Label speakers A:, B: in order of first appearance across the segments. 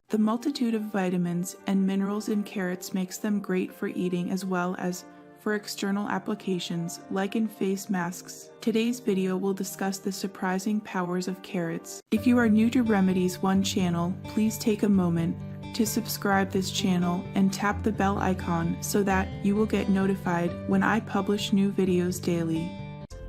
A: The multitude of vitamins and minerals in carrots makes them great for eating as well as for external applications like in face masks. Today's video will discuss the surprising powers of carrots. If you are new to Remedies 1 channel, please take a moment to subscribe this channel and tap the bell icon so that you will get notified when I publish new videos daily.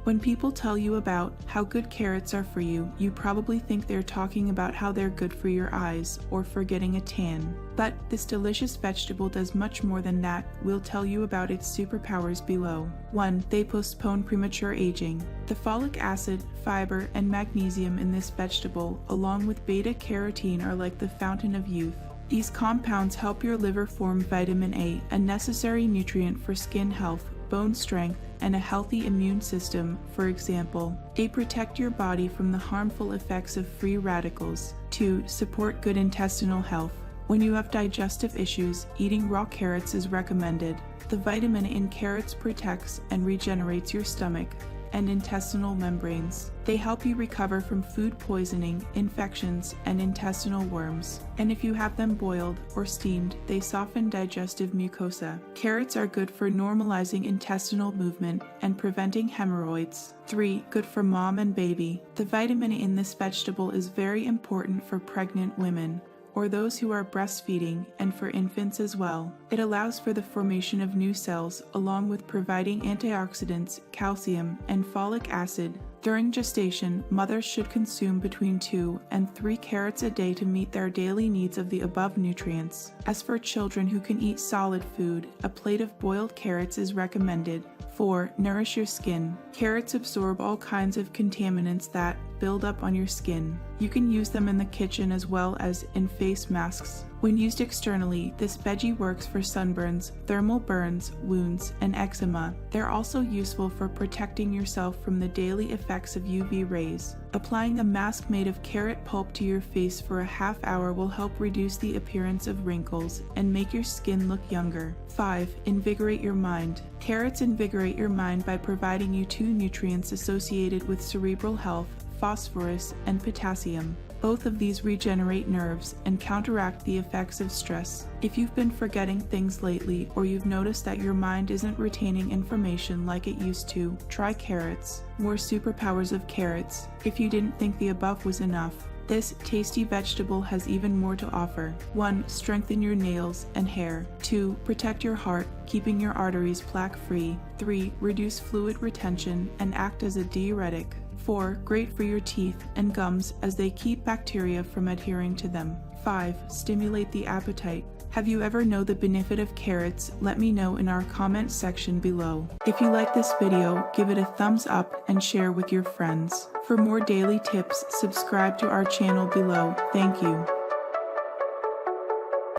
A: When people tell you about how good carrots are for you, you probably think they're talking about how they're good for your eyes or for getting a tan. But this delicious vegetable does much more than that. We'll tell you about its superpowers below. 1. They postpone premature aging. The folic acid, fiber, and magnesium in this vegetable, along with beta-carotene, are like the fountain of youth. These compounds help your liver form vitamin A, a necessary nutrient for skin health, bone strength, and a healthy immune system. For example, they protect your body from the harmful effects of free radicals. 2. Support good intestinal health. When you have digestive issues, eating raw carrots is recommended. The vitamin in carrots protects and regenerates your stomach and intestinal membranes. They help you recover from food poisoning, infections, and intestinal worms. And if you have them boiled or steamed, they soften digestive mucosa. Carrots are good for normalizing intestinal movement and preventing hemorrhoids. 3. Good for mom and baby. The vitamin in this vegetable is very important for pregnant women, or those who are breastfeeding, and for infants as well. It allows for the formation of new cells, along with providing antioxidants, calcium, and folic acid. During gestation, mothers should consume between 2 and 3 carrots a day to meet their daily needs of the above nutrients. As for children who can eat solid food, a plate of boiled carrots is recommended. 4. Nourish your skin. Carrots absorb all kinds of contaminants that build up on your skin. You can use them in the kitchen as well as in face masks. When used externally, this veggie works for sunburns, thermal burns, wounds, and eczema. They're also useful for protecting yourself from the daily effects of UV rays. Applying a mask made of carrot pulp to your face for a half hour will help reduce the appearance of wrinkles and make your skin look younger. 5. Invigorate your mind. Carrots invigorate your mind by providing you 2 nutrients associated with cerebral health: phosphorus and potassium. Both of these regenerate nerves and counteract the effects of stress. If you've been forgetting things lately, or you've noticed that your mind isn't retaining information like it used to, try carrots. More superpowers of carrots. If you didn't think the above was enough, this tasty vegetable has even more to offer. 1. Strengthen your nails and hair. 2. Protect your heart, keeping your arteries plaque-free. 3. Reduce fluid retention and act as a diuretic. 4. Great for your teeth and gums as they keep bacteria from adhering to them. 5. Stimulate the appetite. Have you ever known the benefit of carrots? Let me know in our comment section below. If you like this video, give it a thumbs up and share with your friends. For more daily tips, subscribe to our channel below. Thank you.